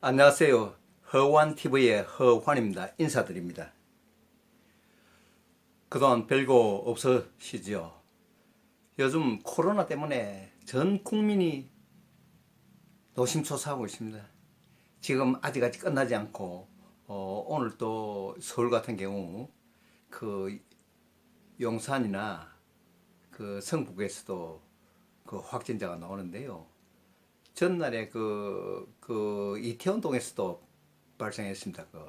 안녕하세요. 허환TV의 허환입니다. 인사드립니다. 그동안 별거 없으시죠? 요즘 코로나 때문에 전 국민이 노심초사하고 있습니다. 지금 아직까지 끝나지 않고 오늘 또 서울 같은 경우 그 용산이나 그 성북에서도 그 확진자가 나오는데요. 전날에 이태원동에서도 발생했습니다. 그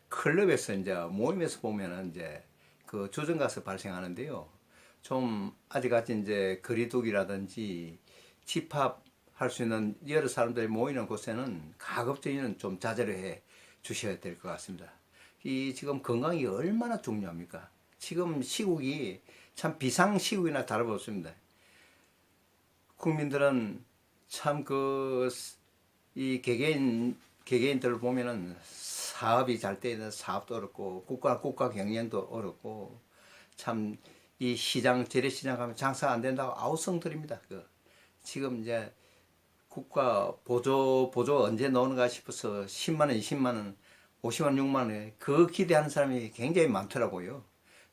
클럽에서 이제 모임에서 보면은 이제 그 주정 가서 발생하는데요. 좀 아직까지 이제 거리두기라든지 집합할 수 있는 여러 사람들이 모이는 곳에는 가급적이면 좀 자제를 해 주셔야 될 것 같습니다. 이 지금 건강이 얼마나 중요합니까? 지금 시국이 참 비상 시국이나 다름없습니다. 국민들은 참 이 개개인들을 보면은 사업이 잘 되는 사업도 어렵고 국가 경영도 어렵고 참 이 재래시장 가면 장사가 안 된다고 아우성들입니다. 지금 이제 국가 보조 언제 나오는가 싶어서 10만 원, 20만 원, 50만 원, 6만 원에 그 기대하는 사람이 굉장히 많더라고요.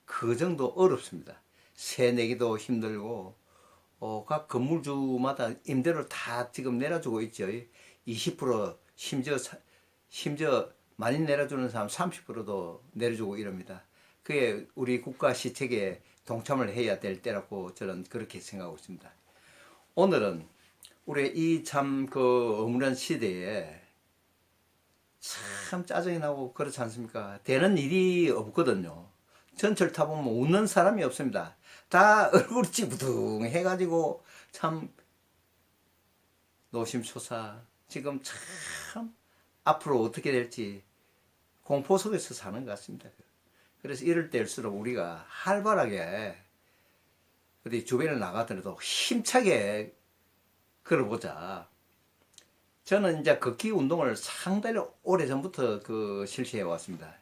그 정도 어렵습니다. 세 내기도 힘들고 각 건물주마다 임대료를 다 지금 내려주고 있죠. 20% 심지어 많이 내려주는 사람 30%도 내려주고 이럽니다. 그게 우리 국가 시책에 동참을 해야 될 때라고 저는 그렇게 생각하고 있습니다. 오늘은 우리 이 참 어물한 시대에 참 짜증이 나고 그렇지 않습니까? 되는 일이 없거든요. 전철 타보면 웃는 사람이 없습니다. 다 얼굴이 찌부둥 해가지고 참 노심초사. 지금 참 앞으로 어떻게 될지 공포 속에서 사는 것 같습니다. 그래서 이럴 때일수록 우리가 활발하게 어디 주변에 나가더라도 힘차게 걸어보자. 저는 이제 걷기 운동을 상당히 오래 전부터 실시해 왔습니다.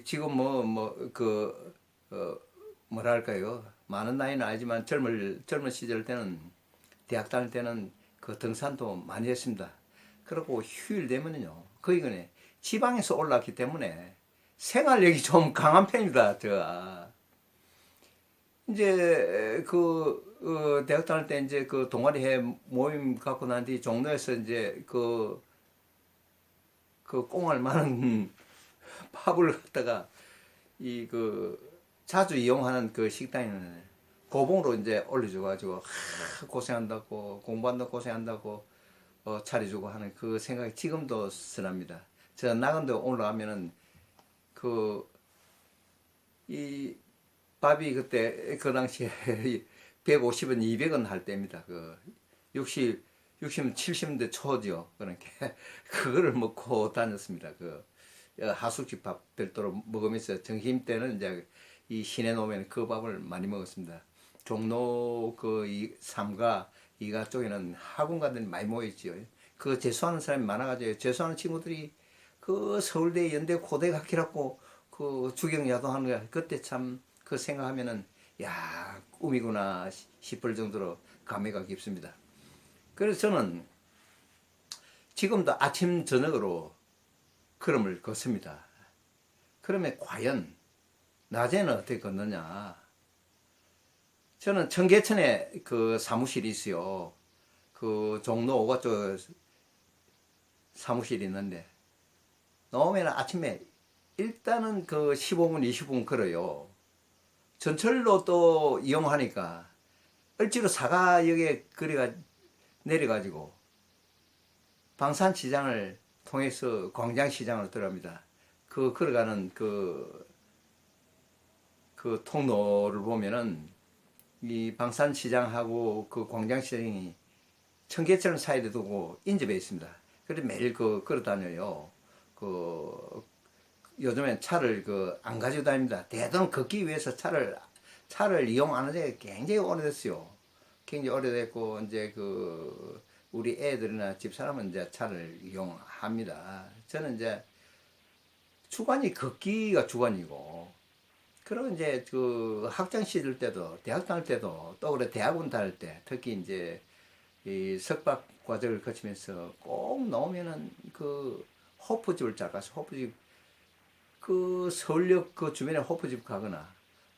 지금 뭐랄까요. 많은 나이는 아니지만 젊은 시절 때는, 대학 다닐 때는 그 등산도 많이 했습니다. 그리고 휴일 되면은요, 거기는 지방에서 올라왔기 때문에 생활력이 좀 강한 편입니다, 제가. 이제 대학 다닐 때 이제 그 동아리회 모임 갖고 난 뒤 종로에서 이제 꽁알 많은 밥을 갖다가 자주 이용하는 그 식당에는 고봉으로 이제 올려줘가지고 고생한다고 공부한다고 고생한다고 차려주고 하는 그 생각이 지금도 선합니다. 제가 나간데 올라가면은 이 밥이 그때 그 당시에 150원, 200원 할 때입니다. 60, 70대 초죠. 그러니까 그거를 먹고 다녔습니다. 하숙집 밥 별도로 먹으면서 점심 때는 이제 이 시내 놓으면 그 밥을 많이 먹었습니다. 종로 이 3가 2가 쪽에는 학원가들이 많이 모였지요. 재수하는 사람이 많아가지고 재수하는 친구들이 서울대, 연대, 고대 갔기라고 주경야도하는 거야. 그때 참 생각하면은 야 꿈이구나 싶을 정도로 감회가 깊습니다. 그래서 저는 지금도 아침 저녁으로 걸음을 걷습니다. 그러면 과연 낮에는 어떻게 걷느냐? 저는 청계천에 사무실이 있어요. 종로 5가 쪽 사무실이 있는데 나오면 아침에 일단은 15분, 20분 걸어요. 전철로 또 이용하니까 을지로 사가역에 내려가지고 방산시장을 통해서 광장시장으로 들어갑니다. 걸어가는 통로를 보면은 이 방산시장하고 광장시장이 청계천 사이에 두고 인접해 있습니다. 그래서 매일 걸어 다녀요. 요즘엔 차를 안 가지고 다닙니다. 대부분 걷기 위해서 차를 이용 안 한지 굉장히 오래됐어요. 굉장히 오래됐고, 이제 우리 애들이나 집사람은 이제 차를 이용합니다. 저는 이제 주관이 걷기가 주관이고, 그리고 이제 학창 시절 때도, 대학 다닐 때도, 또 그래 대학원 다닐 때, 특히 이제 이 석박 과정을 거치면서 꼭 나오면은 그 호프집을 잘 가서 호프집 그 서울역 그 주변에 호프집 가거나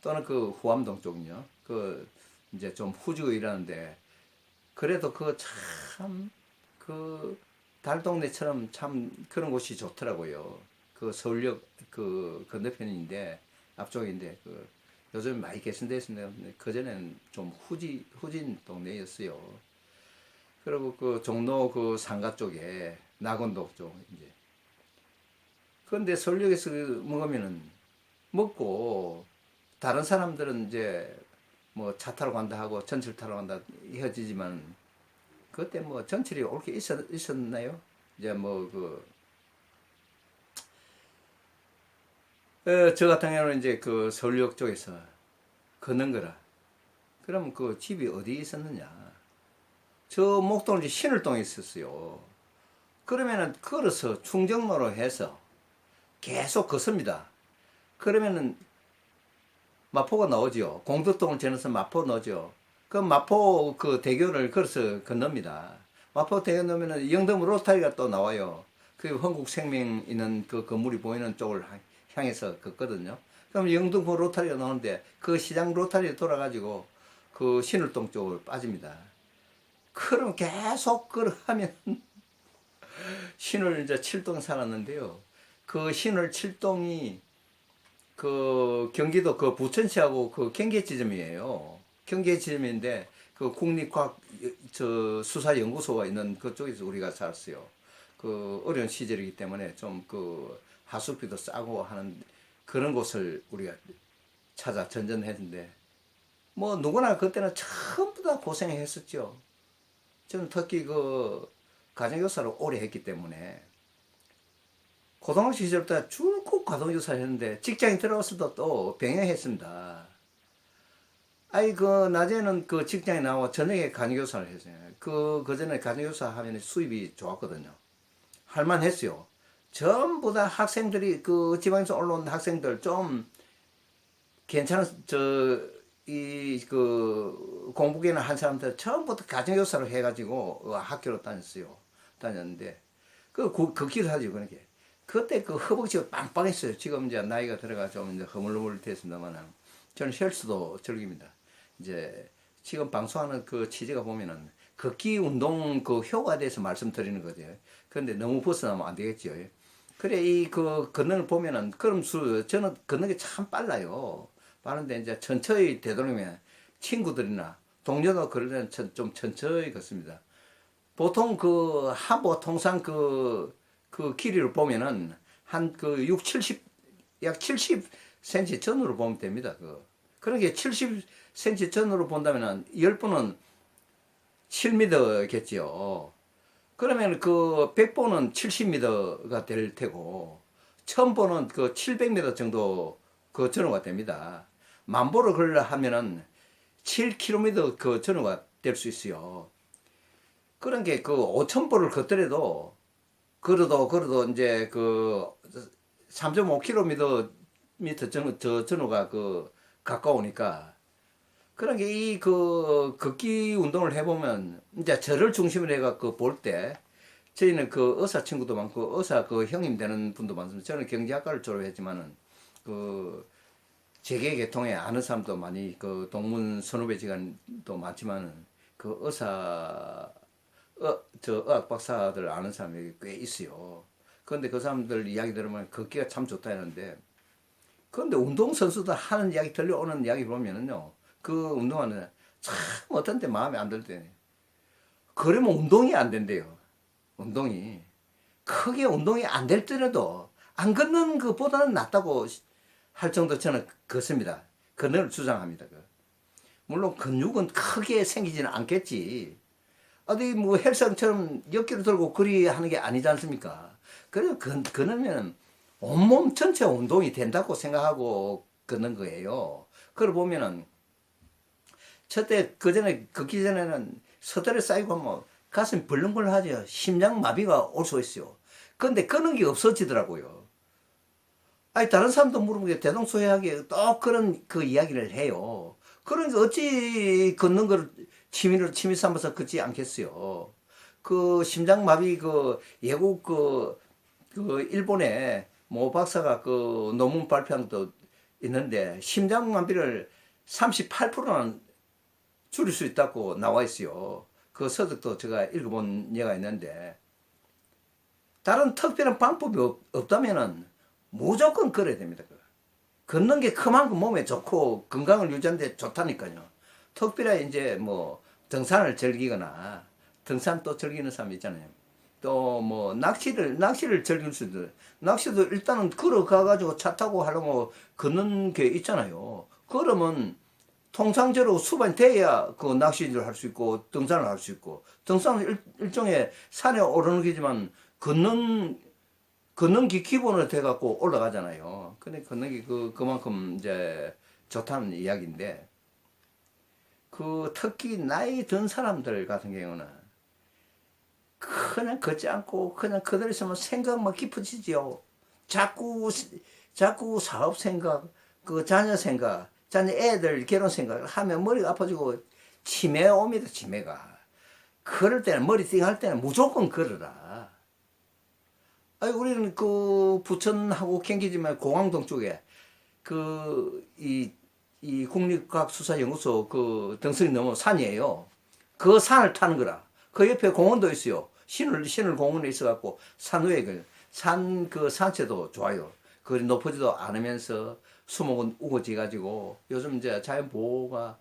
또는 그 후암동 쪽은요. 그 이제 좀 후지고 이러는데 그래도 그 참 그 달동네처럼 참 그런 곳이 좋더라고요. 그 서울역 그 건너편인데 앞쪽인데 그 요즘 많이 개선되어 있습니다. 그전에는 좀 후진 동네였어요. 그리고 그 종로 그 상가 쪽에 낙원동 쪽 이제 그런데 서울역에서 먹으면은 먹고 다른 사람들은 이제 뭐 차 타러 간다 하고 전철 타러 간다 이어지지만 그때 뭐 전철이 옳게 있었나요? 이제 뭐 저 같은 경우는 이제 그 서울역 쪽에서 걷는 거라. 그럼 그 집이 어디 있었느냐? 저 목동 신월동에 있었어요. 그러면은 걸어서 충정로로 해서 계속 걷습니다. 그러면은 마포가 나오죠. 공덕동을 지나서 마포 나오죠. 그 마포 그 대교를 걸어서 건넙니다. 마포 대교 넘으면 영등 로타리가 또 나와요. 그 한국생명 있는 그 건물이 보이는 쪽을 향해서 걷거든요. 그럼 영등포 로타리가 나오는데 그 시장 로타리에 돌아가지고 그 신월동 쪽으로 빠집니다. 그럼 계속 걸어가면 신월 이제 7동 살았는데요. 그 신월 7동이 그 경기도 그 부천시하고 그 경계 지점이에요. 경계 지점인데 그 국립과학 수사연구소가 있는 그쪽에서 우리가 살았어요. 그 어려운 시절이기 때문에 좀 그 하숙비도 싸고 하는 그런 곳을 우리가 찾아 전전했는데 뭐 누구나 그때는 전부 다 고생했었죠. 저는 특히 그 가정교사를 오래 했기 때문에 고등학교 시절부터 줄곧 가정교사를 했는데 직장에 들어와서도 또 병행했습니다. 아이 그 낮에는 그 직장에 나와 저녁에 가정교사를 했어요. 그전에 가정교사 하면 수입이 좋았거든요. 할만했어요. 전부 다 학생들이 그 지방에서 올라온 학생들 좀 괜찮은 이 그 공부계는 한 사람들 전부 다 가정교사를 해가지고 학교로 다녔는데 그 길을 하죠. 그러니까 그때 그 허벅지가 빵빵했어요. 지금 이제 나이가 들어가 좀 이제 허물허물 됐습니다만 저는 헬스도 즐깁니다. 이제 지금 방송하는 그 취지가 보면은 걷기 운동 그 효과에 대해서 말씀드리는 거죠. 그런데 너무 벗어나면 안 되겠죠. 그래 이 그 걷는 걸 보면은 걸음수 저는 걷는 게 참 빨라요. 빠른데 이제 천천히 되도록이면 친구들이나 동료도 그러면 좀 천천히 걷습니다. 보통 그 한보 통상 그 길이를 보면은 한 그 6, 70, 약 70cm 전으로 보면 됩니다. 그러니까 70cm 전으로 본다면은 10분은 7m겠지요. 그러면 그 100번은 70m가 될 테고 1000번은 그 700m 정도 그 전후가 됩니다. 만보를 걸려 하면은 7km 그 전후가 될 수 있어요. 그런 게 그 5000보를 걷더라도 걸어도 이제 그 3.5km 저 전후가 그 가까우니까 그런 게 이 그 걷기 운동을 해보면 이제 저를 중심으로 해가 그 볼 때 저희는 그 의사 친구도 많고 의사 그 형님 되는 분도 많습니다. 저는 경제학과를 졸업했지만은 그 재계 계통에 아는 사람도 많이 그 동문 선후배 지간도 많지만은 그 의사 저 의학 박사들 아는 사람이 꽤 있어요. 그런데 그 사람들 이야기 들으면 걷기가 참 좋다 하는데 그런데 운동선수들 하는 이야기 들려오는 이야기 보면은요 그 운동하는 참 어떤 때 마음에 안 들 때 그러면 운동이 안 된대요. 운동이 크게 운동이 안 될 때라도 안 걷는 것보다는 낫다고 할 정도 저는 걷습니다. 그걸 주장합니다. 물론 근육은 크게 생기지는 않겠지. 어디 뭐 헬스장처럼 몇 킬로 들고 그리 하는 게 아니지 않습니까? 그래서 그러면 온몸 전체 운동이 된다고 생각하고 걷는 거예요. 그걸 보면은 저때 그전에 걷기 전에는 스트레스 쌓이고 뭐 가슴이 벌렁벌렁 하죠. 심장 마비가 올 수 있어요. 근데 그런 게 없어지더라고요. 아니 다른 사람도 물어보게 대동소이하게 또 그런 그 이야기를 해요. 그러니까 어찌 걷는 걸 취미 삼아서 걷지 않겠어요. 그 심장마비 그 예국 그 일본에 모 박사가 그 논문 발표한 것도 있는데 심장마비를 38%는 줄일 수 있다고 나와 있어요. 그 서적도 제가 읽어본 예가 있는데 다른 특별한 방법이 없다면은 무조건 걸어야 됩니다. 걷는 게 그만큼 몸에 좋고 건강을 유지하는데 좋다니까요. 특별히 이제 뭐 등산을 즐기거나 등산 또 즐기는 사람 있잖아요. 또 뭐 낚시를 즐길 수도 낚시도 일단은 걸어가 가지고 차 타고 하려고 걷는 게 있잖아요. 그러면 통상적으로 수반이 돼야 그 낚시를 할 수 있고 등산을 할 수 있고 등산은 일종의 산에 오르는 게지만 걷는 게 기본으로 돼갖고 올라가잖아요. 근데 걷는 게 그만큼 이제 좋다는 이야기인데 그 특히 나이 든 사람들 같은 경우는 그냥 걷지 않고 그냥 그대로 있으면 생각만 깊어지지요. 자꾸 사업 생각, 그 자녀 생각, 자녀 애들 결혼 생각을 하면 머리가 아파지고 치매 옵니다, 치매가. 그럴 때는 머리 띵할 때는 무조건 걸어라. 아니 우리는 그 부천하고 경기지만 공항동 쪽에 이 국립과학수사연구소 그 등선이 넘어 산이에요. 그 산을 타는 거라. 그 옆에 공원도 있어요. 신을 공원에 있어갖고 산 위에 그 산채도 좋아요. 그리 높아지도 않으면서 수목은 우거지가지고 요즘 이제 자연 보호가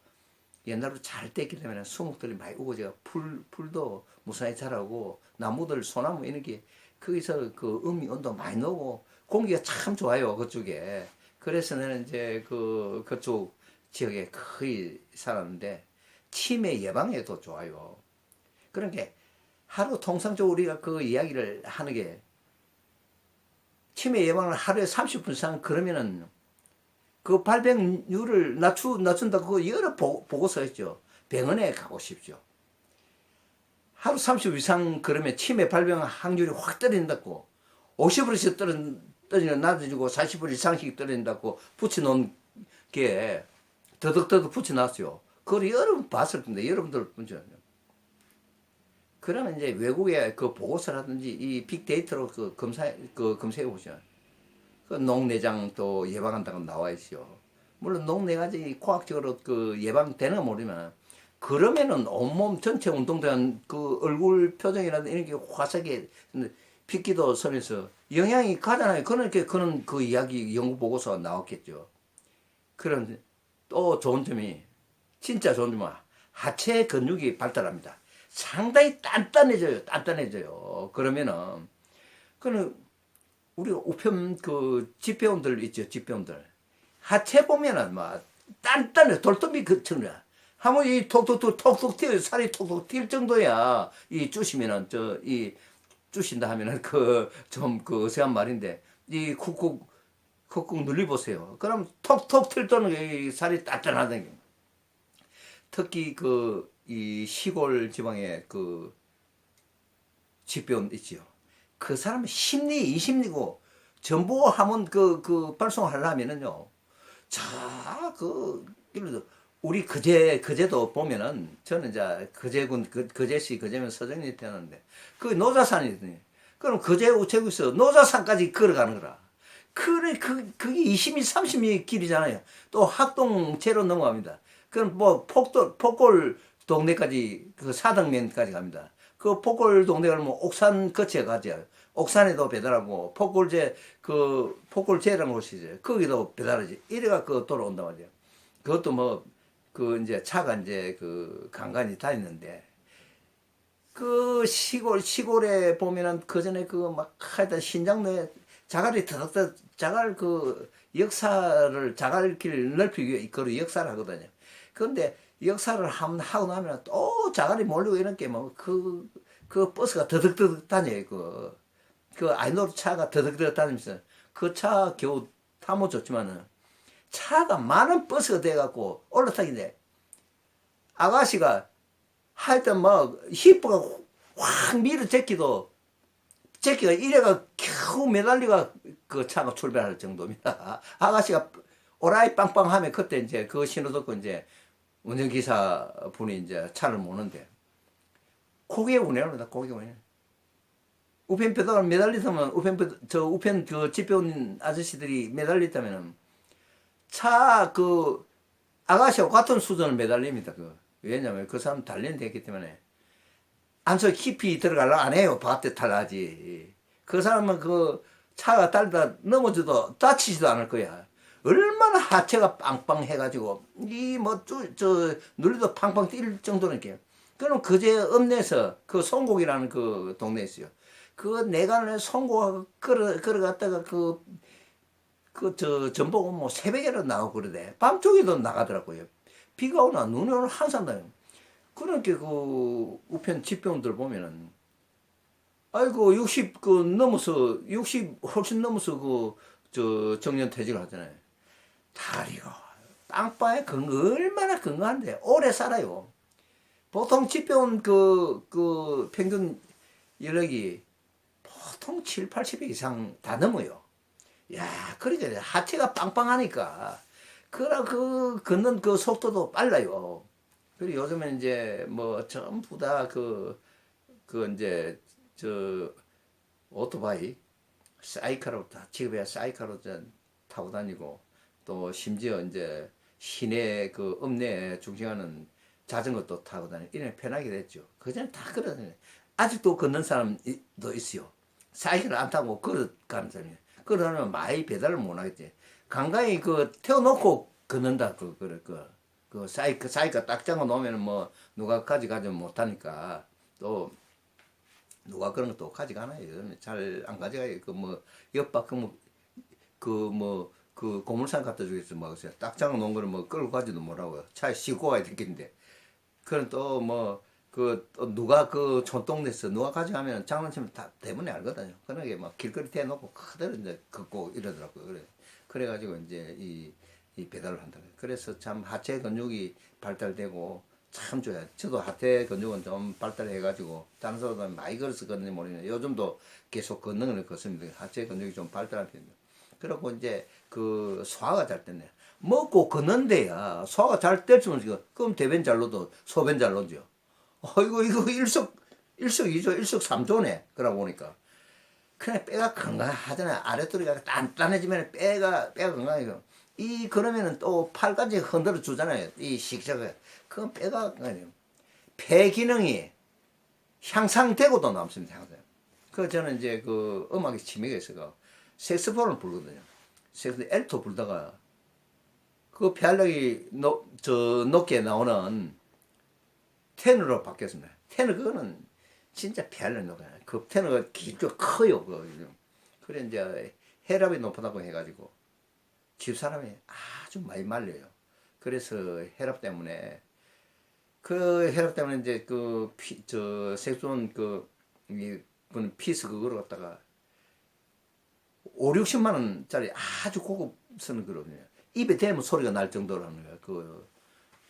옛날로 잘 됐기 때문에 수목들이 많이 우거지가 풀도 무사히 자라고 나무들 소나무 이런 게 거기서 그 음이온도 많이 나오고 공기가 참 좋아요 그쪽에. 그래서 나는 이제 그쪽 지역에 거의 살았는데 치매 예방에도 좋아요. 그러니까 하루 통상적으로 우리가 그 이야기를 하는 게 치매 예방을 하루에 30분 이상 그러면은 그 발병률을 낮춘다 그 여러 보고서 있죠. 병원에 가고 싶죠. 하루 30분 이상 그러면 치매 발병 확률이 확 떨어진다고 50%씩 떨어지면 낮아지고 40% 이상씩 떨어진다고 붙여놓은 게 더덕더덕 붙여놨어요. 그걸 여러분 봤을 텐데 여러분들 문제. 그러면 이제 외국의 그 보고서라든지 이 빅데이터로 검색해 보죠. 그 녹내장 또 예방한다고 나와 있어요. 물론 녹내가지 과학적으로 그 예방되는 모르지만 그러면은 온몸 전체 운동된 그 얼굴 표정이라든지 이런 게 화사하게 핏기도 서면서 영향이 가잖아요. 그러니까 그는 그 이야기 연구 보고서가 나왔겠죠. 그런 또 좋은 점이 진짜 좋은 점은 하체 근육이 발달합니다. 상당히 단단해져요. 그러면은 그는 우리 우편 그 집배원들 있죠. 집배원들 하체 보면은 막 단단해 돌돔이 그처럼 한번 이 톡톡 튀어 살이 톡톡 튈 정도야 이 쭈시면은 이 쭈신다 하면은 그 좀 그 어색한 말인데 이 쿡쿡 눌려보세요. 그럼 톡톡 튈 때는 이 살이 단단하다는 게 특히 이 시골 지방에 그 집배원 있지요. 그 사람은 심리 이심리고 정보 하면 발송하려면은요. 자, 예를 들어 우리 그제도 보면은 저는 이제 그제시 그제면 서정리 태어났는데 그 노자산이더니 그럼 그제 우체국에서 노자산까지 걸어가는 거라. 그래 그게 20미 30미 길이잖아요. 또 학동체로 넘어갑니다. 그럼 뭐 폭골 동네까지 그 사덕면까지 갑니다. 그 폭골 동네 가면 옥산 거쳐 가죠. 옥산에도 배달하고 폭골제라는 곳이 있어요. 거기도 배달하지. 이래가 돌아온단 말이에요. 그것도 뭐 이제 차가 이제 간간히 다니는데 그 시골에 보면은 그 전에 막 하여튼 신장로에 자갈이 터덕터덕 자갈 자갈길 넓히기 위해 역사를 하거든요. 그런데 역사를 하고 나면 또 자갈이 몰리고 이런 게 뭐 버스가 더덕더덕 다녀요. 아이노르 차가 더덕더덕 다니면서 그 차 겨우 타면 좋지만은 차가 많은 버스가 돼갖고 올라타긴데 아가씨가 하여튼 막 히프가 확 밀어 제끼가 이래가 겨우 매달리가 그 차가 출발할 정도입니다. 아가씨가 오라이 빵빵 하면 그때 이제 그 신호 듣고 이제 운전기사 분이 이제 차를 모는데 고개 운행을 합니다. 고개 운행. 우편 배달 매달리면 우편 그 집에 온 아저씨들이 매달렸다면은 차 그 아가씨와 같은 수준을 매달립니다. 왜냐면 그 사람 단련되어 있기 때문에 안서 깊이 들어가려 안 해요. 밭에 탈라지. 그 사람은 그 차가 달다 넘어져도 다치지도 않을 거야. 얼마나 하체가 빵빵해가지고 이 뭐 저 눌려도 팡팡 뛸 정도는 게. 그럼 그제 읍내에서 그 송곡이라는 그 동네에 있어요. 그 내관을 송곡하고 걸어갔다가 전복 뭐 새벽에도 나오고 그러대. 밤쪽에도 나가더라고요. 비가 오나 눈이 오나 항상 나요. 그러니까 그 우편 집병들 보면은 아이고 60 그 넘어서 60 훨씬 넘어서 정년 퇴직을 하잖아요. 다리가 빵빵해 얼마나 건강한데 오래 살아요. 보통 집병 평균 연령이 보통 7, 80회 이상 다 넘어요. 야, 그러니까 하체가 빵빵하니까 걷는 그 속도도 빨라요. 그리고 요즘에 이제 뭐 전부 다 이제 저 오토바이 사이카로 다 지금야 사이카로 타고 다니고 또 심지어 이제 시내 그 읍내에 중심하는 자전거도 타고 다니고 이런 편하게 됐죠. 그전에 다 그러잖아요. 아직도 걷는 사람도 있어요. 사이클을 안 타고 걸어가는 사람이. 그러면 많이 배달을 못 하겠지. 간간히 태워놓고 걷는다. 사이클 딱 잡아 놓으면 뭐 누가 가져가지 못하니까 또 누가 그런 것도 가져가나요? 잘 안 가져가요. 옆바 고물상 갖다 주겠어. 딱 잡아 놓은 거를 뭐 끌고 가지도 못하고 차에 싣고 가야 되겠는데. 그럼 또 또 누가 촌동네에서 누가 가져가면 장난치면 다 대문에 알거든요. 그러게 막 길거리 대놓고 그대로 이제 걷고 이러더라고요. 그래가지고 이제 이 배달을 한다. 그래서 참 하체 근육이 발달되고 참 좋아요. 저도 하체 근육은 좀 발달해가지고 다른 사람들은 많이 걸어서 걷는지 모르겠는데 요즘도 계속 걷는 걷습니다. 하체 근육이 좀 발달한 편이에요. 그리고 이제 소화가 잘 됐네. 먹고 걷는데야 소화가 잘 됐으면 그럼 대변 잘 넣어도 소변 잘 넣죠. 이거 일석이조 일석삼조네. 그러고 보니까 그냥 뼈가 건강하잖아요. 아랫도리가 단단해지면 뼈가 건강해요. 그러면은 또 팔까지 흔들어 주잖아요. 이 식사가 그건 뼈가 건강해요. 폐 기능이 향상되고도 남습니다. 항상. 저는 이제 음악에 취미가 있어서 색소폰을 불거든요. 엘토 불다가 폐활량이 높게 나오는 테너로 바뀌었습니다. 테너 그거는 진짜 폐활량이 높아요. 테너가 길고 커요. 그래 이제 혈압이 높다고 해가지고 집사람이 아주 많이 말려요. 그래서 혈압 때문에 이제 색소폰 피스 그거를 갖다가 5, 60만 원짜리 아주 고급 쓰는 거거든요. 입에 대면 소리가 날 정도라는 거야.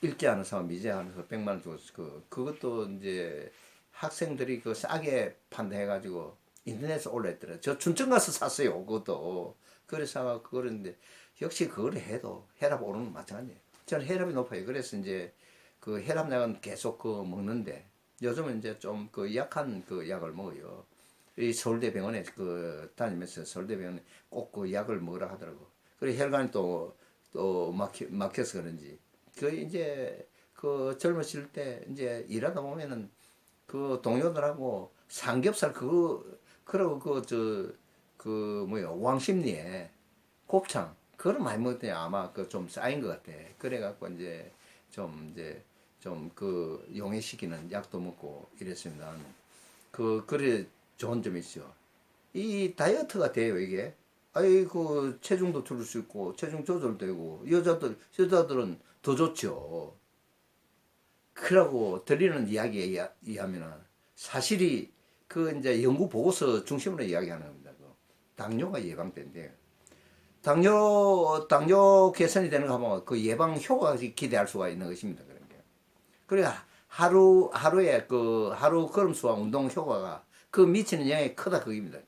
읽지 않은 사람, 이제 하는 사람 100만 원 주고 그것도 이제 학생들이 싸게 판다 해가지고 인터넷에 올라있더라. 저 춘천 가서 샀어요. 그것도. 그래서 그거는데 역시 그걸 해도 혈압 오르는 건 마찬가지예요. 저는 혈압이 높아요. 그래서 이제 혈압약은 계속 먹는데 요즘은 이제 좀 약한 약을 먹어요. 이 서울대 병원에 다니면서 서울대 병원에 꼭 약을 먹으라 하더라고. 그래 혈관이 또 막혀서 그런지 이제 젊었을 때 이제 일하다 보면은 동료들하고 삼겹살 그러고 왕십리에 곱창 그걸 많이 먹더니 아마 좀 쌓인 것 같아. 그래갖고 이제 좀 용해시키는 약도 먹고 이랬습니다. 그래 좋은 점이 있죠. 이 다이어트가 돼요, 이게. 체중도 줄일 수 있고, 체중 조절되고, 여자들은 더 좋죠. 그러고 들리는 이야기에 의하면 사실이 이제 연구 보고서 중심으로 이야기하는 겁니다. 당뇨가 예방된대요. 당뇨 개선이 되는 거 하면 예방 효과가 기대할 수가 있는 것입니다. 그러니까 하루에 하루 걸음수와 운동 효과가 미치는 영향이 크다 그겁니다.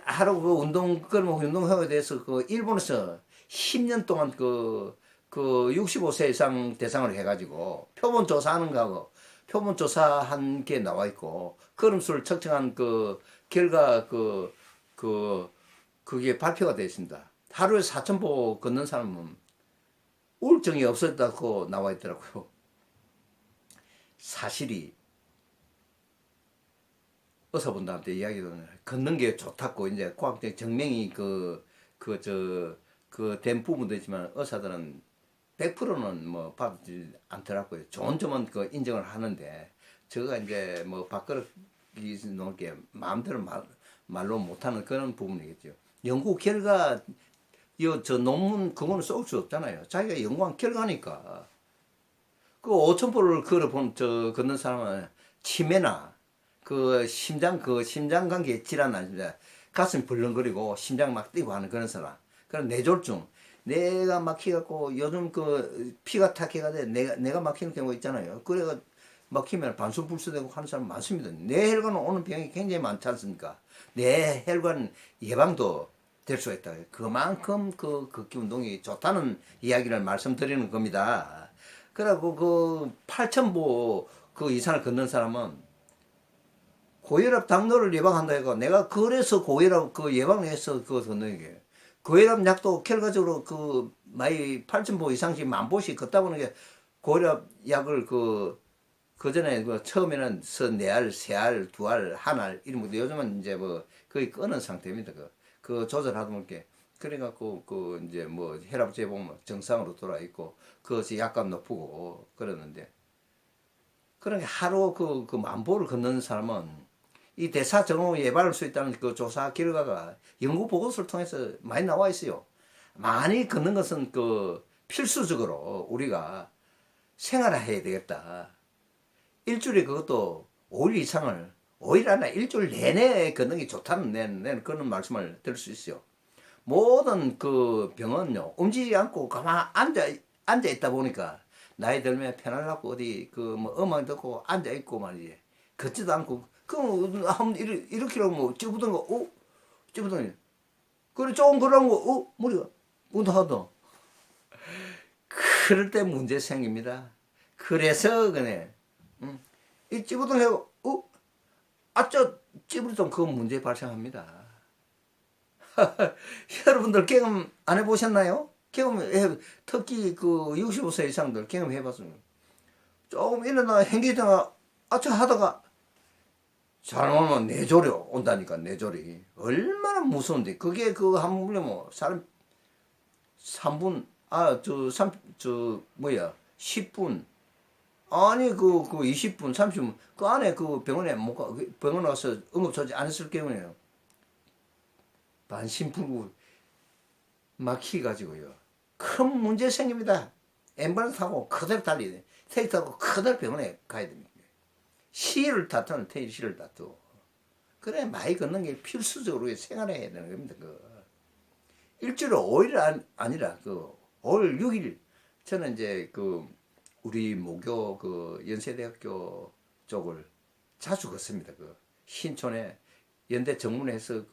하루 운동 효과에 대해서 일본에서 10년 동안 그 65세 이상 대상으로 해가지고 표본 조사하는 거하고 표본 조사한 게 나와 있고 걸음수를 측정한 그 결과 그게 발표가 되어 있습니다. 하루에 4,000보 걷는 사람은 우울증이 없었다고 나와 있더라고요. 사실이 의사분들한테 이야기도 걷는 게 좋다고 이제 과학적 증명이 된 부분도 있지만 의사들은 100%는 뭐 받지 않더라고요. 좋은 점은 그 인정을 하는데 저가 이제 뭐 밥그릇 놓을 게 마음대로 말로 못하는 그런 부분이겠죠. 연구 결과 저 논문 그거는 쏠 수 없잖아요. 자기가 연구한 결과니까. 그 5,000보를 걸어본 걷는 사람은 치매나 심장관계 질환 아닙니다. 가슴이 벌렁거리고 심장 막 뛰고 하는 그런 사람. 그런 뇌졸중. 내가 막혀갖고 요즘 그 피가 탁해가지고 내가 막히는 경우가 있잖아요. 그래가 막히면 반수불수되고 하는 사람 많습니다. 뇌혈관 오는 병이 굉장히 많지 않습니까? 뇌혈관 예방도 될 수가 있다. 그만큼 그 걷기 운동이 좋다는 이야기를 말씀드리는 겁니다. 그래갖고 그 8,000보 그 이상을 걷는 사람은 고혈압 당뇨를 예방한다 해가 내가 그래서 고혈압 그 예방을 해서 그거 걷는 게 고혈압 약도 결과적으로 그 많이 8,000보 이상씩 10,000보씩 걷다 보는 게 고혈압 약을 그 전에 그 처음에는 네 알, 세 알, 두 알, 한 알 이런 거 요즘은 이제 뭐 거의 끊은 상태입니다. 그 조절하다 보니까 그래갖고 그 이제 뭐 혈압 재보면 정상으로 돌아 있고 그것이 약간 높고 그러는데 그러니까 하루 그 10,000보를 걷는 사람은 이 대사증후 예방할 수 있다는 그 조사 결과가 연구 보고서를 통해서 많이 나와 있어요. 많이 걷는 것은 그 필수적으로 우리가 생활해야 되겠다. 일주일에 그것도 5일 이상을 5일 안에 일주일 내내 걷는 게 좋다는 내는 그런 말씀을 드릴 수 있어요. 모든 그 병은요 움직이지 않고 가만 앉아 있다 보니까 나이 들면 편안하고 어디 그 뭐 음악 듣고 앉아 있고 말이지 걷지도 않고 그럼 한번 이렇게 하면 찌부던 거 찌부던 거 그래 조금 그러는 거 머리가 운동하다 그럴 때 문제 생깁니다. 그래서 그네 이 찌부던 해고 저 찌부던 그 문제 발생합니다. 여러분들 경험 안 해보셨나요? 특히 그 65세 이상들 경험해봤습니다. 조금 일어나 행기다가 아차 하다가 잘못하면 뇌졸이 온다니까. 뇌졸이 얼마나 무서운데 그게 그 한 번에 뭐 사람 3분 10분 아니 그 20분 30분 그 안에 그 병원에 못 가 병원 와서 응급처치 안 했을 경우에요 반신불구 막히가지고요 큰 문제 생깁니다. 엠버런스 타고 그대로 달리네. 택시 타고 그대로 병원에 가야 됩니다. 시를 다투는 택시 시를 다투. 그래 많이 걷는 게 필수적으로 생활해야 되는 겁니다. 일주일에 5일 아니라 5일 6일 저는 이제 우리 모교 연세대학교 쪽을 자주 걷습니다. 신촌에 연대 정문에서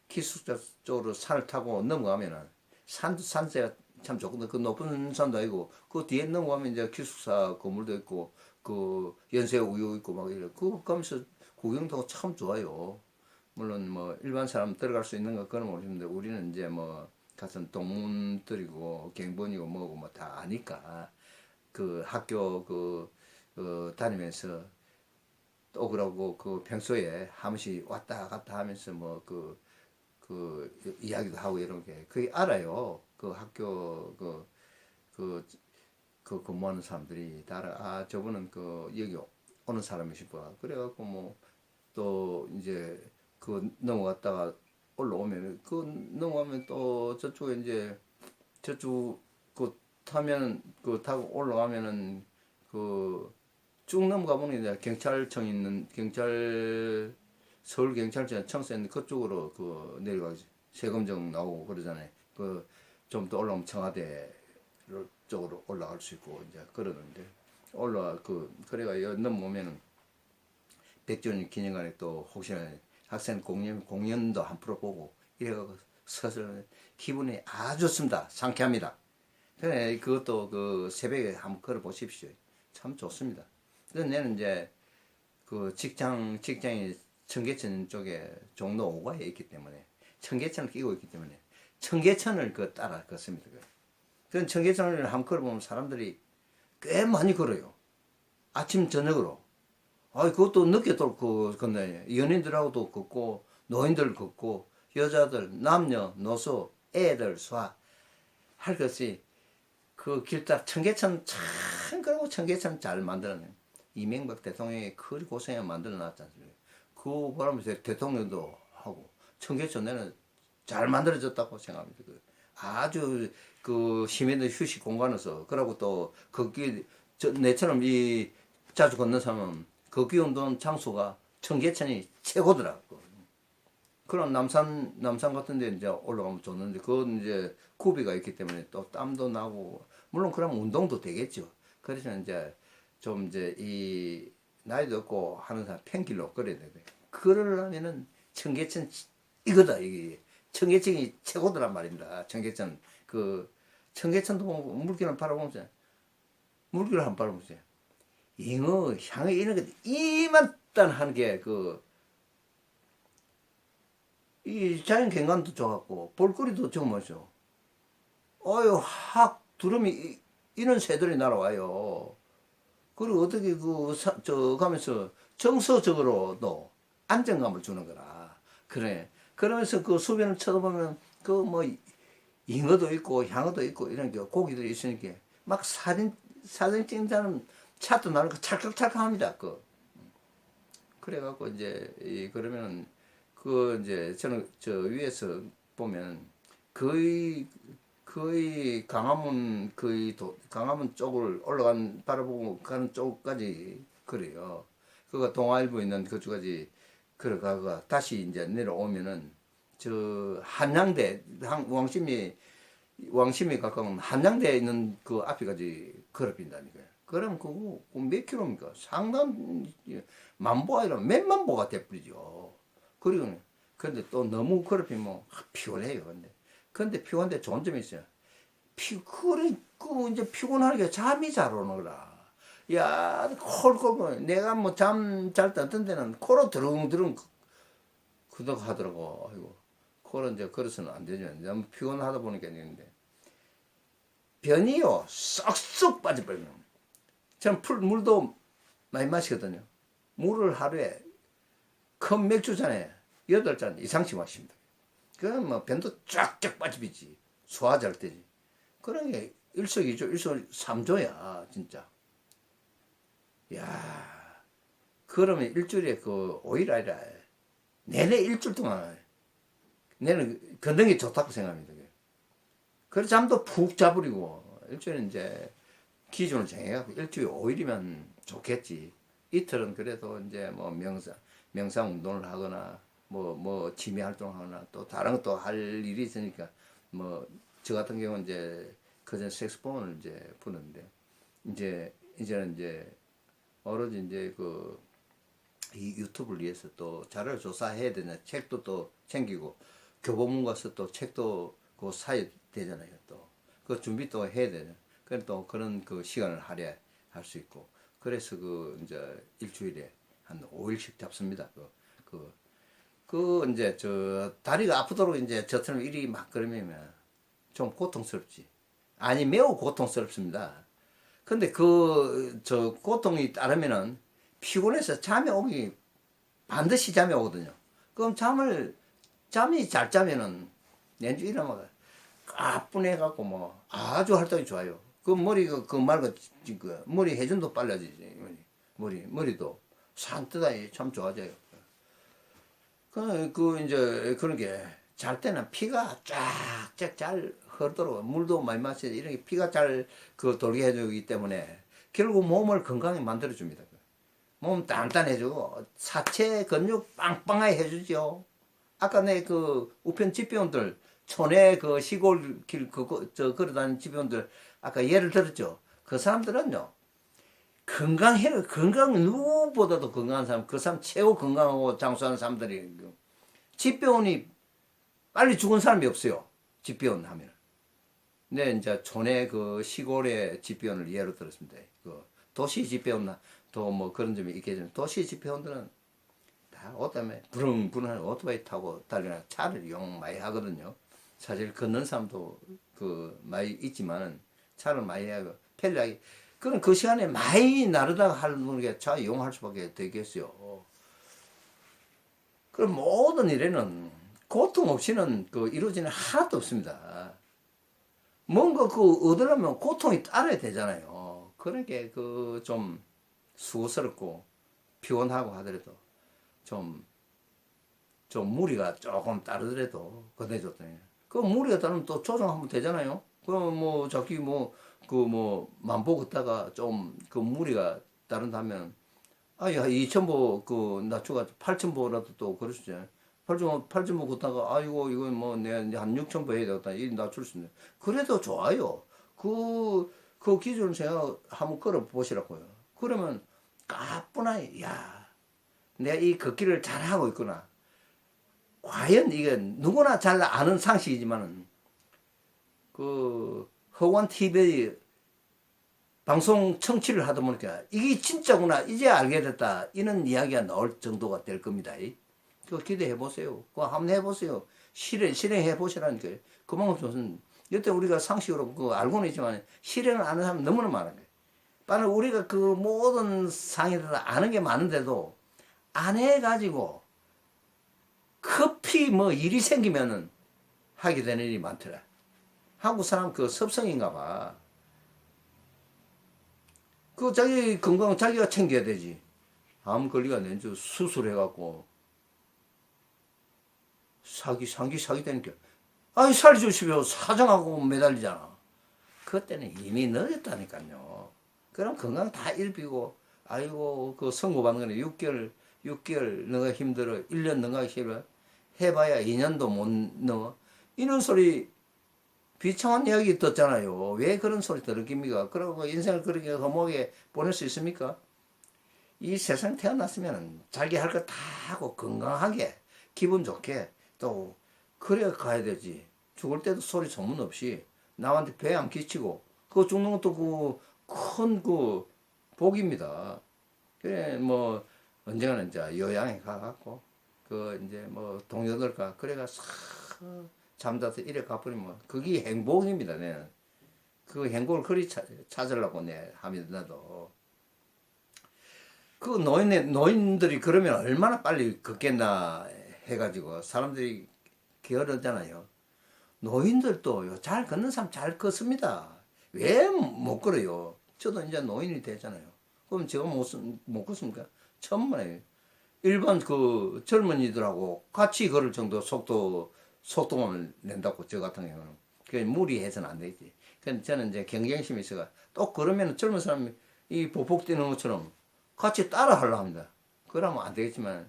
기숙사 쪽으로 산을 타고 넘어가면은 산세가 참 좋거든. 그 높은 산도 아니고 그 뒤에 넘어가면 이제 기숙사 건물도 있고 연세 우유 있고 막 이래. 그거 가면서 구경도 하고 참 좋아요. 물론 뭐 일반 사람 들어갈 수 있는 거 그건 모르겠는데 우리는 이제 뭐 같은 동문들이고 경번이고 뭐고 뭐 다 아니까 학교 다니면서 또 그러고 평소에 한 번씩 왔다 갔다 하면서 뭐 이야기도 하고 이런 게 그게 알아요. 학교 근무하는 사람들이 다 알아. 저분은 여기 오는 사람이시구나. 그래갖고 뭐 또 이제 넘어갔다가 올라오면 넘어가면 또 저쪽에 이제 저쪽 타면 타고 올라가면은 쭉 넘어가 보니 이제 경찰청 있는 서울 경찰청 청사 있는 그쪽으로 내려가지 세금정 나오고 그러잖아요. 좀 더 올라오면 청와대 쪽으로 올라갈 수 있고 이제 그러는데 그래가 여기 넘어오면은 백주년 기념관에 또 혹시나 학생 공연도 한 프로 보고 이래가지고 서서 기분이 아주 좋습니다. 상쾌합니다. 그래, 그것도 그 새벽에 한번 걸어 보십시오. 참 좋습니다. 그래서 내는 이제 그 직장이 청계천 쪽에 종로 5가에 있기 때문에 청계천을 끼고 있기 때문에 청계천을 그 따라 걷습니다. 그런 청계천을 한번 걸어보면 사람들이 꽤 많이 걸어요. 아침 저녁으로. 아, 그것도 늦게 또 건너요. 연인들하고도 걷고 노인들 걷고 여자들 남녀 노소 애들 쏴 할 것이 그 길따라 청계천 참 그리고 청계천 잘 만들어낸 이명박 대통령이 그 고생에 만들어 놨지 않습니까? 그 바람에서 대통령도 하고 청계천 내는 잘 만들어졌다고 생각합니다. 아주 그 시민들 휴식 공간에서 그러고 또 걷기 내처럼 이 자주 걷는 사람은 걷기 운동 장소가 청계천이 최고더라고. 그런 남산 같은 데 이제 올라가면 좋는데 그건 이제 구비가 있기 때문에 또 땀도 나고 물론 그러면 운동도 되겠죠. 그래서 이제 좀 이제 이 나이도 없고 하는 사람 펜길로 걸어야 돼. 그러려면은 청계천 이거다 이게 청계천이 최고더란 말입니다. 청계천 그 청계천도 보면 물기를 바라보면서 물기를 한번 바라보세요. 잉어 향이 이런 게 이만단 하는 게 이 자연 경관도 좋았고 볼거리도 정말죠. 어유 확 두름이 이런 새들이 날아와요. 그리고 어떻게 저 가면서 정서적으로도 안정감을 주는 거라. 그래. 그러면서 그 수변을 쳐다보면 그 뭐 잉어도 있고 향어도 있고 이런 게 고기들이 있으니까 막 사진 찍는 차도 나르고 찰칵찰칵합니다. 그래갖고 이제 그러면 이제 저는 저 위에서 보면 거의 강화문 쪽을 바라보고 가는 쪽까지 그래요. 그거 동아일보 있는 그쪽까지 걸어가가 다시 이제 내려오면은 저 한양대 왕심이 가까운 한양대에 있는 그 앞에까지 걸어빈다니까요. 그럼 그거 몇 킬로입니까? 상당 만보 아니라 몇만 보가 돼버리죠. 그리고 근데 또 너무 걸어피면 피곤해요. 근데 피곤한데 좋은 점이 있어요. 이제 피곤하니까 잠이 잘 오는 거라. 야, 콜콜 내가 뭐 잠 잘 때 어떤 데는 코로 드릉드릉 그덕 하더라고. 아이고. 코로 이제 걸어서는 안 되죠. 너무 피곤하다 보니까 있는데. 변이요. 쏙쏙 빠져버리면. 전 물도 많이 마시거든요. 물을 하루에 큰 맥주잔에 8잔 이상씩 마십니다. 그럼 뭐 변도 쫙쫙 빠지지. 소화 잘 되지. 그런 게 일석이조, 일석삼조야, 진짜. 야, 그러면 일주일에 5일 아니라 내내 일주일 동안 내는 건강에 좋다고 생각합니다. 그래서 잠도 푹 자버리고 일주일에 이제 기준을 정해갖고 일주일에 5일이면 좋겠지. 이틀은 그래도 이제 뭐 명상 운동을 하거나 뭐 취미 활동을 하거나 또 다른 것도 할 일이 있으니까 뭐 저 같은 경우는 이제 그전 색소폰을 이제 부는데 이제는 이제 오로지 이제 이 유튜브를 위해서 또 자료를 조사해야 되나 책도 또 챙기고 교보문 가서 또 책도 사야 되잖아요. 또 그 준비 또 해야 되잖아요. 그래 또 그런 시간을 할애할 수 있고 그래서 이제 일주일에 한 5일씩 잡습니다. 이제 다리가 아프도록 이제 저처럼 일이 막 그러면 좀 고통스럽지. 아니 매우 고통스럽습니다. 근데 고통이 따르면은 피곤해서 반드시 잠이 오거든요. 그럼 잠이 잘 자면은 내주 일어나면 가뿐해갖고 뭐 아주 활동이 좋아요. 머리가 머리 회전도 빨라지지. 머리도 산뜻하게 참 좋아져요. 이제 그런 게 잘 때는 피가 쫙쫙 잘 흐르도록 물도 많이 마셔야 이런 게 피가 잘 돌게 해주기 때문에 결국 몸을 건강히 만들어줍니다. 몸 단단해지고 사체 근육 빵빵하게 해주죠. 아까 내 우편 집배원들 촌에 시골 길 걸어다니는 집배원들 아까 예를 들었죠. 그 사람들은요 건강 누구보다도 건강한 사람 그 사람 최고 건강하고 장수하는 사람들이 집배원이 빨리 죽은 사람이 없어요. 집배원 하면 네, 이제 촌의 그 시골의 집배원을 예로 들었습니다. 그 도시 집배원나 또 뭐 그런 점이 있겠지만 도시 집배원들은 다 오다음에 부릉부릉 오토바이 타고 달리나 차를 이용 많이 하거든요. 사실 걷는 사람도 그 많이 있지만은 차를 많이 하고 편리하게 그럼 그 시간에 많이 나르다가 하는 게 차 이용할 수밖에 되겠어요. 그럼 모든 일에는 고통 없이는 그 이루어지는 하나도 없습니다. 뭔가 그 얻으려면 고통이 따라야 되잖아요. 그러니까 그 좀 수고스럽고 피곤하고 하더라도 좀, 좀 무리가 조금 따르더라도 그대줬더니 그 무리가 따르면 또 조정하면 되잖아요. 그럼 뭐 자기 뭐 그 뭐 만보 걷다가 좀 그 무리가 따른다면 아야 2,000보 그 낮추가 8,000보라도 또 그럴 수 있잖아요. 8,000보 걷다가 아이고 이거 뭐 내가 이제 한 6,000보 해야 되겠다 이 낮출 수 있는 그래도 좋아요. 그 기준을 제가 한번 걸어 보시라고요. 그러면 까뿐하게 야 내가 이 걷기를 잘하고 있구나. 과연 이게 누구나 잘 아는 상식이지만은 그 허관 TV 방송 청취를 하다 보니까 이게 진짜구나 이제 알게 됐다 이런 이야기가 나올 정도가 될 겁니다. 그거 기대해 보세요. 그거 한번 해보세요. 실행해 보시라니까요. 그만큼 무슨 여태 우리가 상식으로 그 알고는 있지만 실행을 아는 사람 너무나 많은 거예요. 빠른 우리가 그 모든 상에 대해서 아는 게 많은데도 안 해가지고 커피 뭐 일이 생기면은 하게 되는 일이 많더라. 한국 사람 그 습성인가 봐. 그 자기 건강 자기가 챙겨야 되지. 암 걸리가 낸주 수술해갖고 상기 되니까 아이 살려주시오 사정하고 매달리잖아. 그때는 이미 늦었다니까요. 그럼 건강 다 잃비고 아이고 그 선고 받는 거는 6개월 너가 힘들어 1년 너가 힘들어 해봐야 2년도 못 넘어 이런 소리 비참한 이야기 듣잖아요. 왜 그런 소리 들으깁니까? 그러고 인생을 그렇게 허무하게 보낼 수 있습니까? 이 세상 태어났으면 자기 할 거 다 하고 건강하게 기분 좋게 또 그래 가야 되지. 죽을 때도 소리 소문 없이 남한테 배 안 끼치고 그 죽는 것도 그 큰 그 복입니다. 그래 뭐 언젠가는 이제 요양에 가갖고 그 이제 뭐 동료들과 그래가 싹 잠자서 이래 가버리면 그게 행복입니다. 내는 그 행복을 그리 찾으려고 내 하면서도 그 노인들이 그러면 얼마나 빨리 걷겠나 해가지고 사람들이 게으르잖아요. 노인들도 잘 걷는 사람 잘 걷습니다. 왜 못 걸어요? 저도 이제 노인이 되잖아요. 그럼 제가 못 걷습니까? 천만에 일반 그 젊은이들하고 같이 걸을 정도 속도감을 낸다고 저 같은 경우는 그 무리해서는 안 되지. 그래서 저는 이제 경쟁심이 있어가 또 그러면 젊은 사람이 이 보폭 뛰는 것처럼 같이 따라 하려 합니다. 그러면 안 되겠지만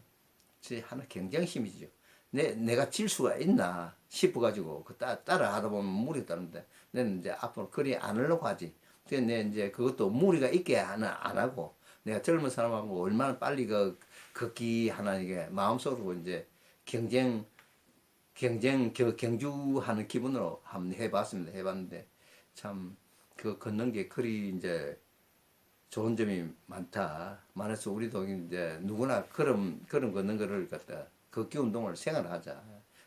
제 하나 경쟁심이죠. 내가 질 수가 있나 싶어가지고 그 따라 하다 보면 무리 따는데 내는 이제 앞으로 그리 안 하려고 하지. 그래서 내 이제 그것도 무리가 있게 안 하고 내가 젊은 사람하고 얼마나 빨리 걷기 하나 이게 마음속으로 이제 경주하는 기분으로 한번 해봤습니다. 해봤는데 참 그 걷는 게 그리 이제 좋은 점이 많아서 우리도 이제 누구나 그런 걷는 거를 갖다 걷기 운동을 생활하자.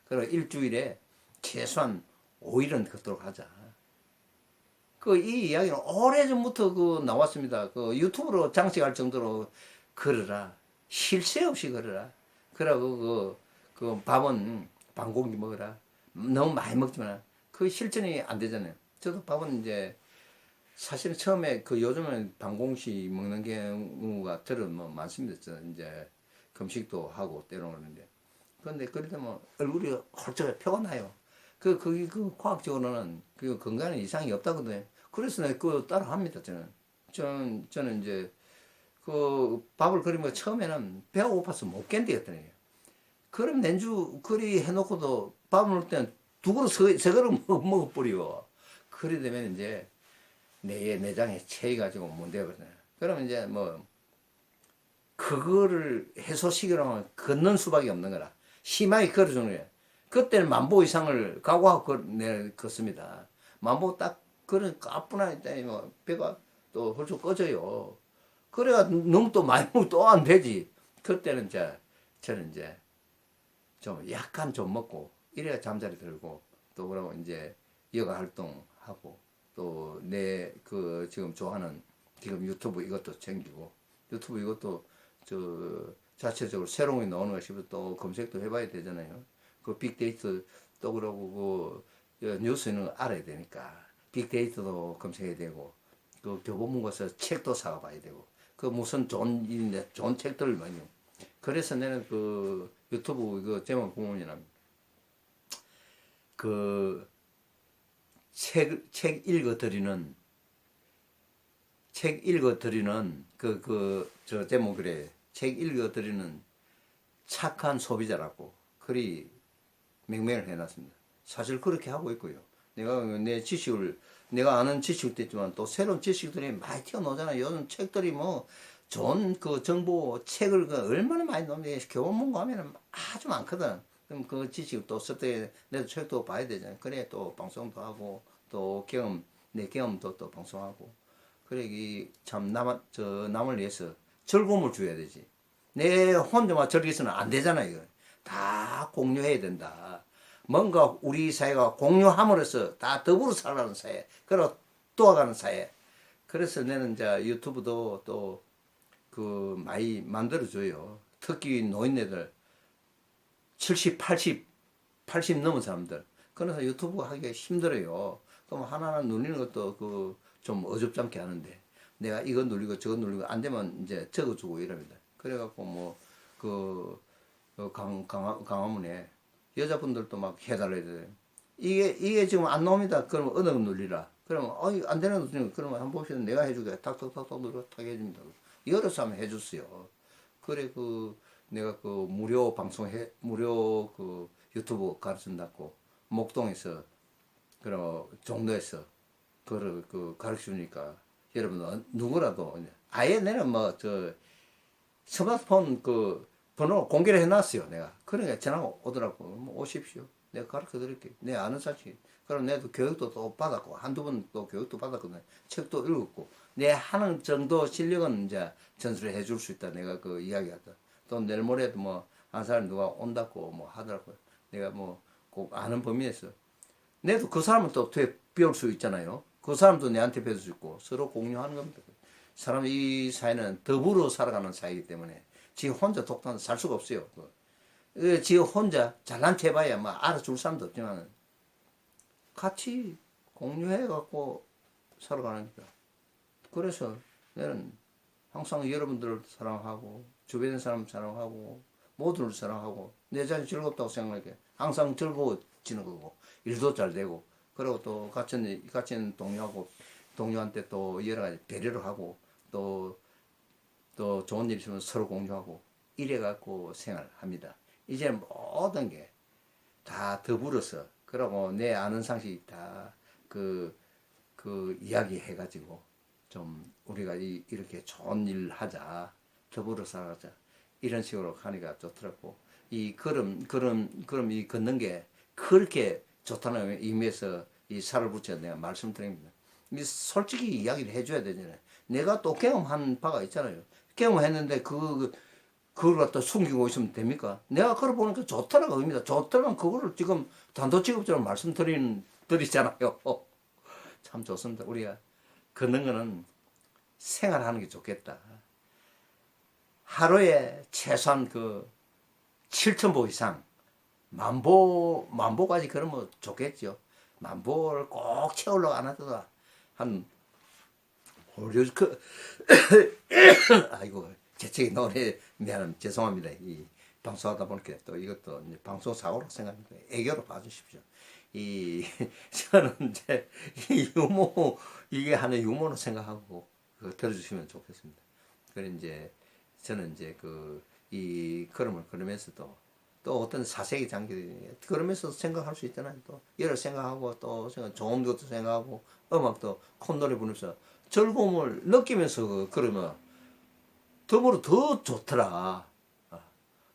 그리고 일주일에 최소한 5일은 걷도록 하자. 그 이 이야기는 오래전부터 그 나왔습니다. 그 유튜브로 장식할 정도로 걸어라. 쉴 새 없이 걸어라. 그러고 그 밥은 반 공기 먹어라. 너무 많이 먹지만 그 실천이 안 되잖아요. 저도 밥은 이제 사실 처음에 그 요즘은 반 공씩 먹는 경우가 들은 뭐 많습니다. 저는 이제 금식도 하고 때로는데 그런데 그래도 뭐 얼굴이 홀쭉해 표가 나요. 그게 그 과학적으로는 그 건강에 이상이 없다거든요. 그래서 내가 그거 따라 합니다. 저는 이제 그 밥을 그리면 처음에는 배가 고파서 못 견디겠더니 그럼 nen주 그리 해놓고도 밥 먹을 때는 두 그릇 세 그릇 먹어버려. 그래 되면 이제 내 내장에 채해가지고 문제거든요. 그러면 이제 뭐 그거를 해소시키려면 걷는 수밖에 없는 거라. 심하게 걸어주는 거예요. 그때는 만보 이상을 각오하고 걷습니다. 만보 딱 그런 까뿐하니 뭐 배가 또 훌쩍 꺼져요. 그래가 너무 또 많이 먹으면 또 안 되지. 그때는 이제 저는 이제 좀 약간 좀 먹고 이래야 잠자리 들고 또 그러고 이제 여가 활동하고 또 내 그 지금 좋아하는 지금 유튜브 이것도 챙기고 유튜브 이것도 저 자체적으로 새로운 게 나오는 거 싶어서 또 검색도 해봐야 되잖아요. 그 빅데이터 또 그러고 그 뉴스는 알아야 되니까 빅데이터도 검색해야 되고 그 교보문고에서 책도 사가봐야 되고 그 무슨 좋은 책들을 많이 그래서 나는 그 유튜브 이거 제목 보면은 그 책 읽어드리는 저 제목 그래 책 읽어드리는 착한 소비자라고 그리 명명을 해놨습니다. 사실 그렇게 하고 있고요. 내가 아는 지식도 있지만 또 새로운 지식들이 많이 튀어나오잖아요. 요즘 책들이 뭐 좋은 그 정보 책을 그 얼마나 많이 나오는데 교보문고 하면은 아주 많거든. 그럼 그 지식을 또 습득해 내도 책도 봐야 되잖아요. 그래 또 방송도 하고 또 내 경험도 또 방송하고 그래 이참 남을 위해서 즐거움을 줘야 되지. 내 혼자만 즐기서는 안 되잖아요. 다 공유해야 된다. 뭔가 우리 사회가 공유함으로써 다 더불어 살아가는 사회, 그리고 도와가는 사회. 그래서 나는 이제 유튜브도 또 그 많이 만들어줘요. 특히 노인네들 70, 80 넘은 사람들. 그래서 유튜브 하기가 힘들어요. 그럼 하나하나 누리는 것도 그 좀 어줍잖게 하는데 내가 이거 누리고 저거 누리고 안 되면 이제 적어주고 이럽니다. 그래갖고 뭐그 강화문에 여자분들도 막 해달라야 돼. 이게 지금 안 나옵니다. 그러면 어느 거 눌리라. 그러면 안 되는 거 누르면 그러면 한번 봅시다. 내가 해주게 탁탁탁탁 눌러 탁 해줍니다. 여러서 하면 해줬어요. 그래 내가 그 무료 그 유튜브 가르친다고 목동에서 그럼 종로에서 그걸 그 가르치니까 여러분 누구라도 아예 내가 뭐 저 스마트폰 그 번호 공개를 해놨어요 내가. 그러니까 전화 오더라고. 뭐 오십시오. 내가 가르쳐 드릴게요. 내 아는 사실. 그럼 내도 교육도 또 받았고 한두 번 또 교육도 받았거든. 책도 읽었고 내 하는 정도 실력은 이제 전수를 해줄 수 있다. 내가 그 이야기하다. 또 내일 모레도 뭐 한 사람 누가 온다고 뭐 하더라고요. 내가 뭐 꼭 아는 범위에서 내도 그 사람은 또 배울 수 있잖아요. 그 사람도 내한테 배울 수 있고 서로 공유하는 겁니다. 사람 이 사회는 더불어 살아가는 사회이기 때문에 지 혼자 독단 살 수가 없어요. 지 혼자 잘난 체 해봐야 뭐 알아줄 사람도 없지만 같이 공유해 갖고 살아가는 거다. 그래서 나는 항상 여러분들을 사랑하고 주변의 사람 사랑하고 모두를 사랑하고 내 자신 즐겁다고 생각해. 항상 즐거워지는 거고 일도 잘 되고 그리고 또 같이 동료한테 또 여러 가지 배려를 하고 또 좋은 일 있으면 서로 공유하고 이래 갖고 생활합니다. 이제 모든 게 다 더불어서 그러고 내 아는 상식 다 이야기 해가지고 좀 우리가 이렇게 좋은 일 하자 더불어 살아가자 이런 식으로 하니까 좋더라고. 이 걸음 이 걷는 게 그렇게 좋다는 의미에서 이 살을 붙여 내가 말씀드립니다. 솔직히 이야기를 해줘야 되잖아요. 내가 또 경험한 바가 있잖아요. 경험했는데 그걸 갖다 숨기고 있으면 됩니까? 내가 그걸 보니까 좋다라고 합니다. 좋다면 그거를 지금 단도직입적으로 말씀드리잖아요. 참 좋습니다. 우리가 걷는 거는 생활하는 게 좋겠다. 하루에 최소한 7,000보 이상 만보까지 그러면 좋겠죠. 만보를 꼭 채우려고 안 하더라. 아이고, 재채기 나오네. 죄송합니다. 이 방송하다 보니까 또 이것도 이제 방송 사고로 생각합니다. 애교로 봐주십시오. 저는 이제 이게 하는 유머로 생각하고 들어주시면 좋겠습니다. 그래 저는 이제 이 걸음을 걸으면서도 또 어떤 사색의 장기들이 그러면서 생각할 수 있잖아요. 또 여러 생각하고 또 좋은 것도 생각하고 음악도 콧노래 부르면서 즐거움을 느끼면서 그러면 더불어 더 좋더라.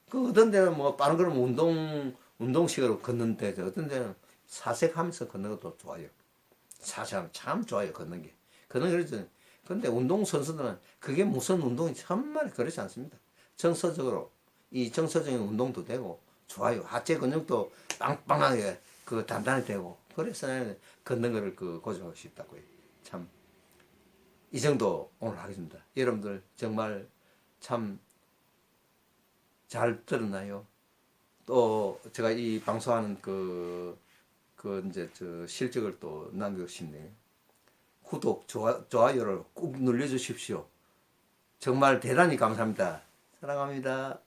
어떤 데는 뭐 빠른 걸음 운동식으로 걷는데 어떤 데는 사색하면서 걷는 것도 좋아요. 사실 참 좋아요, 걷는 게. 걷는 게 그러죠. 근데 운동선수들은 그게 무슨 운동이 정말 그렇지 않습니다. 정서적으로, 이 정서적인 운동도 되고, 좋아요. 하체 근육도 빵빵하게 단단히 되고, 그래서 나는 걷는 거를 고집하고 싶다고요. 참, 이 정도 오늘 하겠습니다. 여러분들 정말 참 잘 들었나요? 또 제가 이 방송하는 이제 실적을 또 남기고 싶네요. 구독, 좋아요를 꾹 눌러주십시오. 정말 대단히 감사합니다. 사랑합니다.